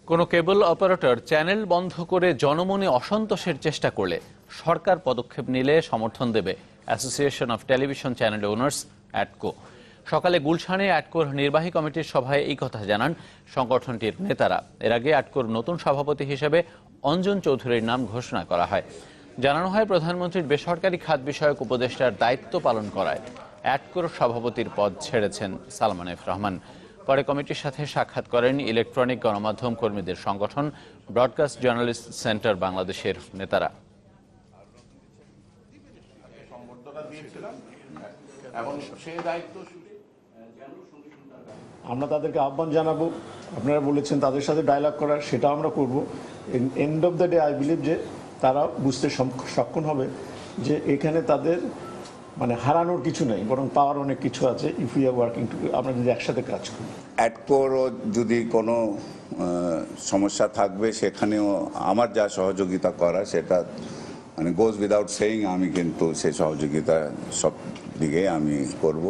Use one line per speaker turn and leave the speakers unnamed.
কোনো কেবল operator channel বন্ধ করে জনমনে অসন্তোষের চেষ্টা করলে সরকার পদক্ষেপ নিলে সমর্থন দেবে association of television channel owners অ্যাটকো। সকালে গুলশানে অ্যাটকোর নির্বাহী কমিটির সভায় এই কথা জানান সংগঠনটির নেতারা। এর আগে অ্যাটকোর নতুন সভাপতি হিসেবে অঞ্জন চৌধুরীর নাম ঘোষণা করা হয়। জানানো হয়, প্রধানমন্ত্রীর বেসরকারি খাত বিষয়ক উপদেষ্টার দায়িত্ব পালন করায় অ্যাটকোর সভাপতির পদ ছেড়েছেন সালমান এফ রহমান। পরে কমিটির সাথে সাক্ষাৎ করেন ইলেকট্রনিক গণমাধ্যম কর্মীদের সংগঠন ব্রডকাস্ট জার্নালিস্ট সেন্টার বাংলাদেশের নেতারা।
আমরা তাদেরকে আহ্বান জানাবো, আপনারা বলেছেন তাদের সাথে ডায়ালগ করার, সেটা আমরা করব। End of the day I believe যে তারা বুঝতে সক্ষম হবে যে এখানে তাদের হারানোর কিছু নেই, বরং পাওয়ার অনেক কিছু আছে if we are working together, আমরা যদি একসাথে কাজ করি।
অ্যাটকোরও যদি কোনো সমস্যা থাকবে সেখানেও আমার যা সহযোগিতা করা সেটা গোজ উইদাউট সেইং, আমি কিন্তু সেই সহযোগিতা সব দিকে আমি করব।